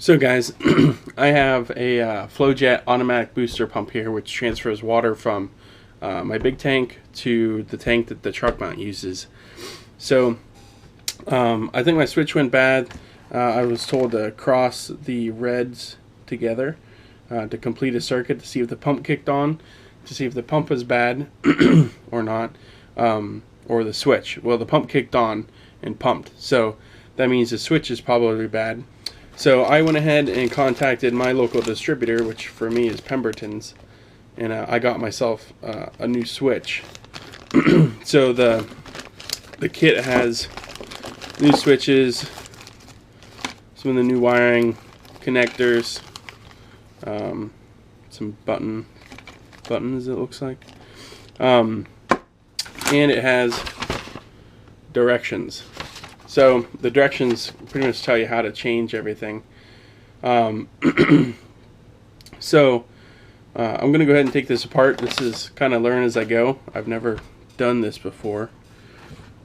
So guys, I have a Flojet automatic booster pump here, which transfers water from my big tank to the tank that the truck mount uses. So I think my switch went bad. I was told to cross the reds together to complete a circuit to see if the pump kicked on, to see if the pump was bad or not, or the switch. Well, the pump kicked on and pumped, so that means the switch is probably bad. So I went ahead and contacted my local distributor, which for me is Pemberton's, and I got myself a new switch. So the kit has new switches, some of the new wiring, connectors, some buttons it looks like, and it has directions. So the directions pretty much tell you how to change everything. So I'm going to go ahead and take this apart. This is kind of learn as I go. I've never done this before.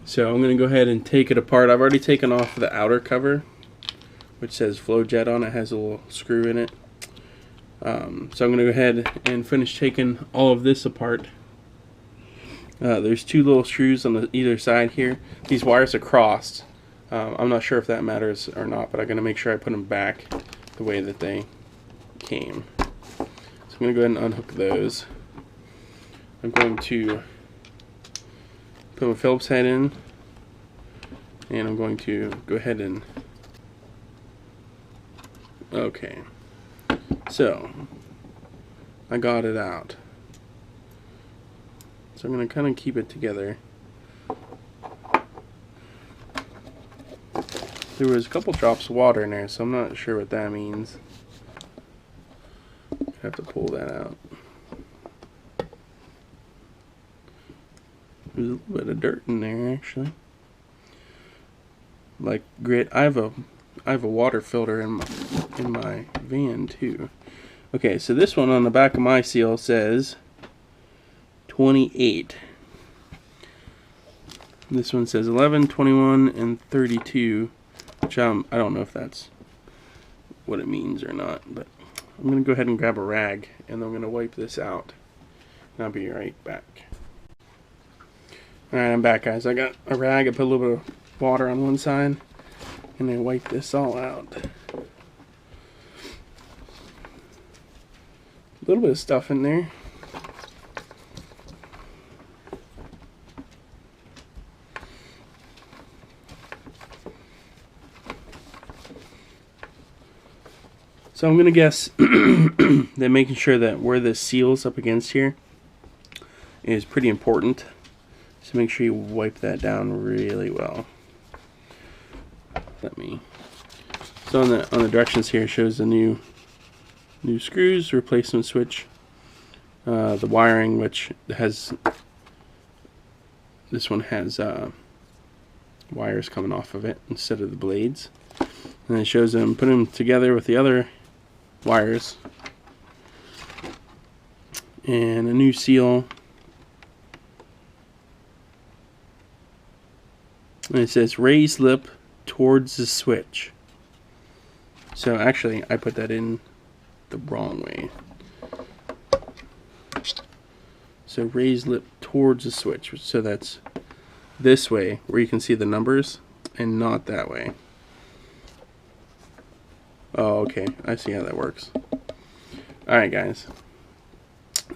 So I'm going to go ahead and take it apart. I've already taken off the outer cover, which says Flojet on it. It has a little screw in it. So I'm going to go ahead and finish taking all of this apart. There's two little screws on either side here. These wires are crossed. I'm not sure if that matters or not, but I'm going to make sure I put them back the way that they came. So I'm going to go ahead and unhook those. I'm going to put my Phillips head in, and I'm going to go ahead and okay, so I got it out. So I'm going to kind of keep it together. There was a couple drops of water in there, so I'm not sure what that means. I have to pull that out. There's a little bit of dirt in there, actually. Like grit. I have a water filter in my van too. Okay, so this one on the back of my seal says 28. This one says 11, 21, and 32. Which I don't know if that's what it means or not, but I'm going to go ahead and grab a rag, and I'm going to wipe this out, and I'll be right back. Alright, I'm back, guys. I got a rag. I put a little bit of water on one side, and I wipe this all out. A little bit of stuff in there. So I'm going to guess that making sure that where this seals up against here is pretty important. So make sure you wipe that down really well. So on the directions here, it shows the new screws, replacement switch, the wiring, which has, this one has wires coming off of it instead of the blades. And it shows them putting them together with the other wires, and a new seal, and it says raise lip towards the switch. So actually I put that in the wrong way. So raise lip towards the switch, so that's this way where you can see the numbers, and not that way. Oh, okay. I see how that works. Alright, guys.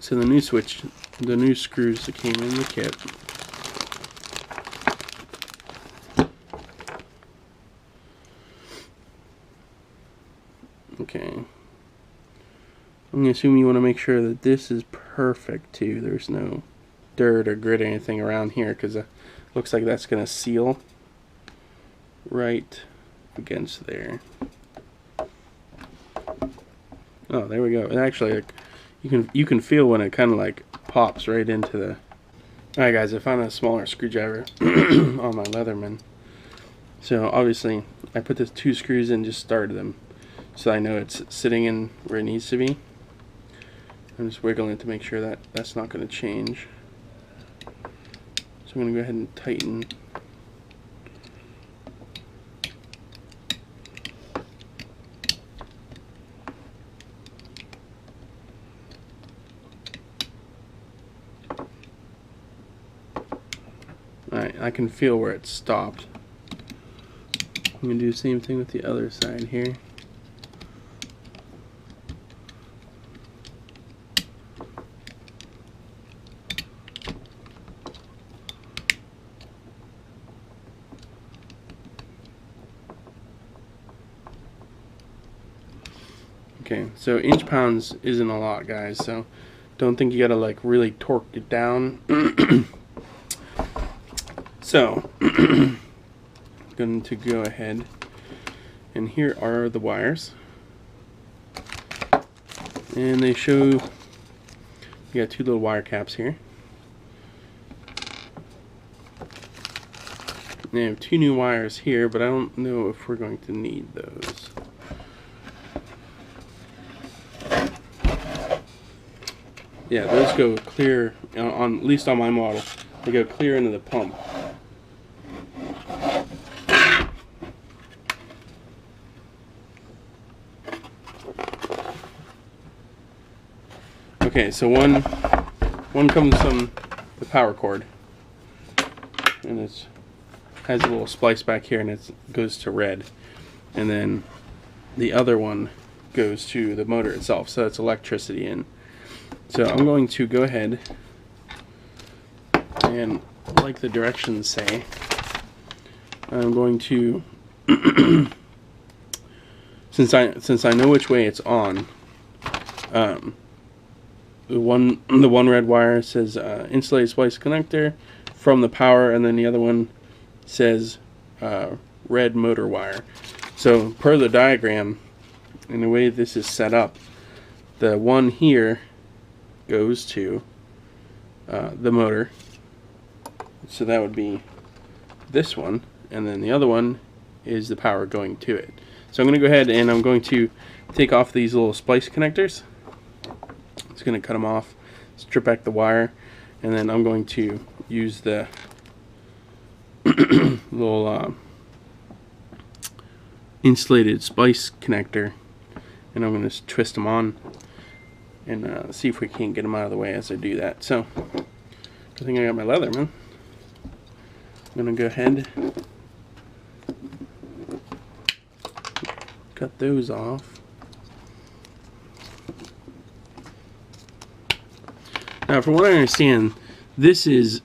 So the new switch, the new screws that came in the kit. Okay. I'm going to assume you want to make sure that this is perfect, too. There's no dirt or grit or anything around here, because it looks like that's going to seal right against there. Oh, there we go. And actually, like, you can feel when it kind of like pops right into the. All right, guys. I found a smaller screwdriver on my Leatherman. So obviously, I put the two screws in, just started them, so I know it's sitting in where it needs to be. I'm just wiggling it to make sure that that's not going to change. So I'm going to go ahead and tighten. Alright, I can feel where it stopped. I'm going to do the same thing with the other side here. Okay, so inch-pounds isn't a lot, guys, so don't think you gotta like really torque it down. So, I'm going to go ahead, and here are the wires. And they show, you got two little wire caps here. They have two new wires here, but I don't know if we're going to need those. Yeah, those go clear, on at least on my model, they go clear into the pump. Okay, so one comes from the power cord, and it has a little splice back here, and it goes to red, and then the other one goes to the motor itself, so it's electricity in. So I'm going to go ahead and, like the directions say, I'm going to since I know which way it's on, the one red wire says insulated splice connector from the power, and then the other one says red motor wire. So per the diagram, and the way this is set up, the one here goes to the motor, so that would be this one, and then the other one is the power going to it. So I'm going to go ahead and I'm going to take off these little splice connectors. It's going to cut them off, strip back the wire, and then I'm going to use the little insulated splice connector, and I'm going to twist them on and see if we can't get them out of the way as I do that. So, good thing I got my leather, man. I'm going to go ahead, cut those off. Now, from what I understand, this is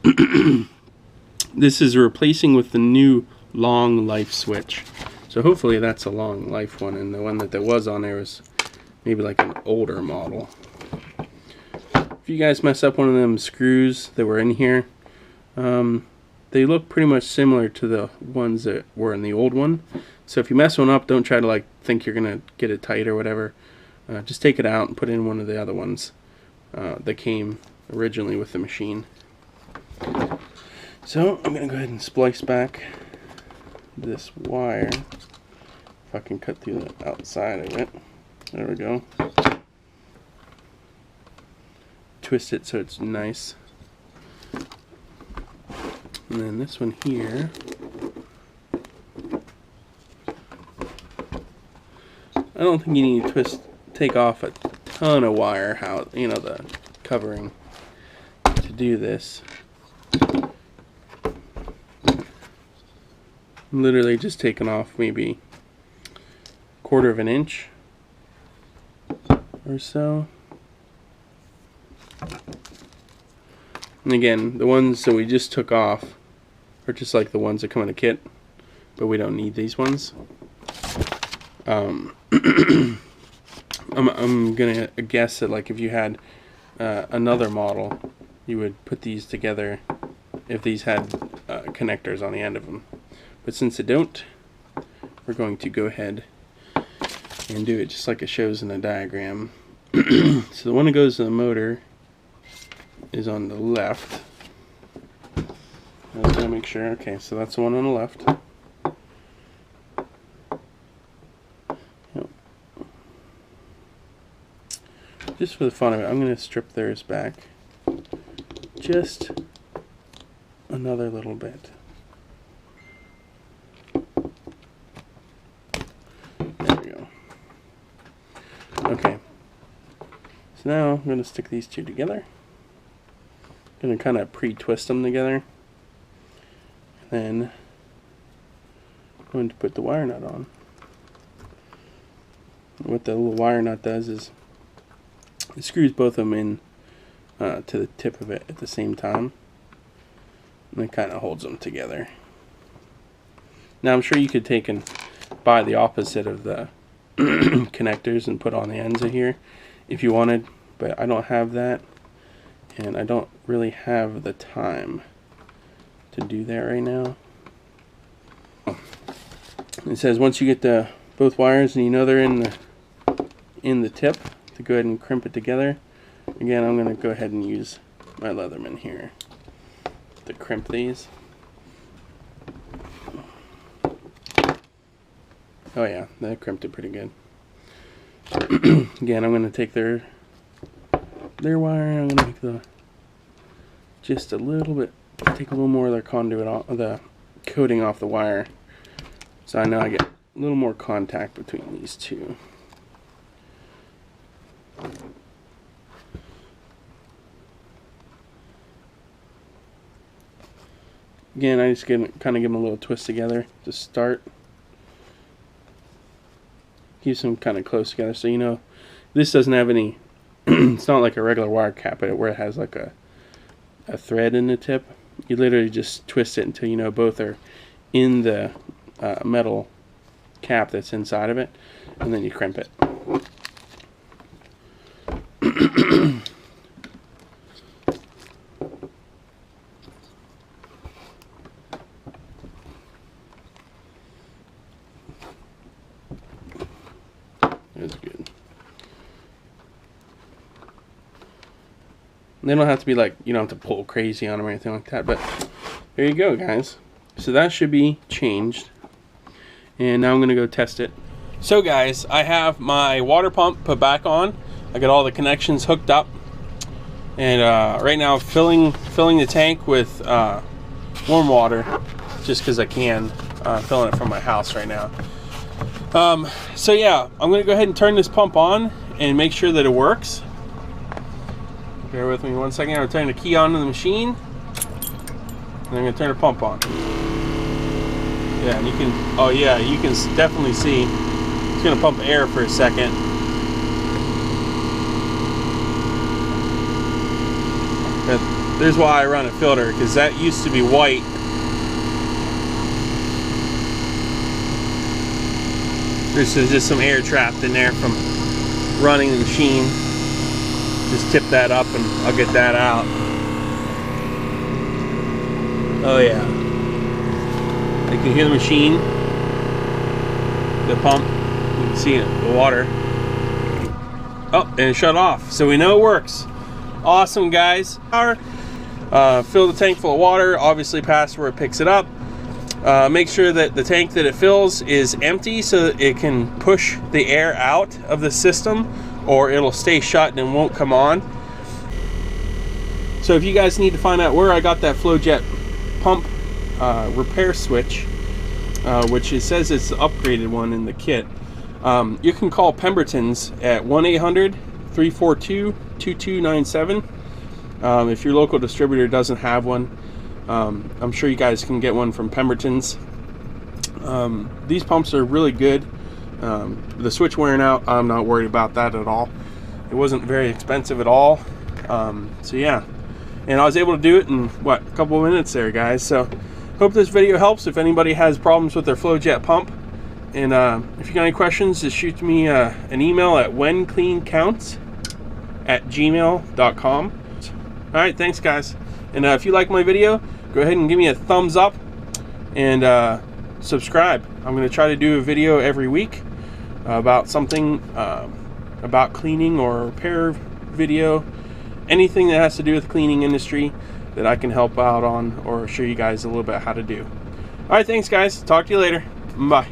this is replacing with the new long life switch. So hopefully that's a long life one, and the one that there was on there was maybe like an older model. If you guys mess up one of them screws that were in here, they look pretty much similar to the ones that were in the old one. So if you mess one up, don't try to like think you're gonna get it tight or whatever. Just take it out and put in one of the other ones that came originally with the machine. So I'm gonna go ahead and splice back this wire. If I can cut through the outside of it. There we go. Twist it so it's nice. And then this one here, I don't think you need to take off a ton of wire, the covering to do this. I'm literally just taking off maybe 1/4 of an inch or so. And again, the ones that we just took off are just like the ones that come in a kit, but we don't need these ones. I'm gonna guess that like if you had another model, you would put these together if these had connectors on the end of them. But since they don't, we're going to go ahead and do it just like it shows in the diagram. So the one that goes to the motor is on the left. I was gonna make sure. Okay, so that's the one on the left. Yep. Just for the fun of it, I'm gonna strip theirs back just another little bit. There we go. Okay. So now I'm gonna stick these two together. Gonna kind of pre-twist them together, then I'm going to put the wire nut on. What the little wire nut does is it screws both of them in to the tip of it at the same time, and it kind of holds them together. Now I'm sure you could take and buy the opposite of the connectors and put on the ends of here if you wanted, but I don't have that, and I don't really have the time to do that right now. It says once you get both wires and you know they're in the tip, to go ahead and crimp it together. Again, I'm going to go ahead and use my Leatherman here to crimp these. Oh yeah, that crimped it pretty good. Again, I'm going to take their wire. I'm going to make just a little bit, take a little more of their conduit off, the coating off the wire, so I know I get a little more contact between these two. Again, I just kind of give them a little twist together to start. Keeps them kind of close together, so you know this doesn't have any it's not like a regular wire cap where it has like a thread in the tip. You literally just twist it until you know both are in the metal cap that's inside of it, and then you crimp it. That's good. They don't have to be like, you don't have to pull crazy on them or anything like that, but there you go, guys. So that should be changed, and now I'm gonna go test it. So guys, I have my water pump put back on. I got all the connections hooked up, and right now filling the tank with warm water, just because I can. Filling it from my house right now. So yeah, I'm gonna go ahead and turn this pump on and make sure that it works. Bear with me one second. I'm turning the key on to the machine, and I'm gonna turn the pump on. Yeah, and you can, oh yeah, you can definitely see it's gonna pump air for a second. But there's why I run a filter, because that used to be white. There's just some air trapped in there from running the machine. Just tip that up and I'll get that out. Oh yeah. You can hear the machine, the pump, you can see it, the water. Oh, and it shut off. So we know it works. Awesome, guys. Fill the tank full of water, obviously past where it picks it up. Make sure that the tank that it fills is empty so that it can push the air out of the system, or it'll stay shut and won't come on. So if you guys need to find out where I got that Flojet pump repair switch, which it says it's the upgraded one in the kit, you can call Pemberton's at 1-800-342-2297. If your local distributor doesn't have one, I'm sure you guys can get one from Pemberton's. These pumps are really good. The switch wearing out, I'm not worried about that at all. It wasn't very expensive at all. So yeah, and I was able to do it in what, a couple of minutes there, guys. So hope this video helps if anybody has problems with their Flojet pump. And if you got any questions, just shoot me an email at whencleanccounts@gmail.com. All right, thanks guys. And if you like my video, go ahead and give me a thumbs up and subscribe. I'm going to try to do a video every week about something about cleaning or repair video, anything that has to do with the cleaning industry that I can help out on or show you guys a little bit how to do. All right, thanks guys. Talk to you later. Bye.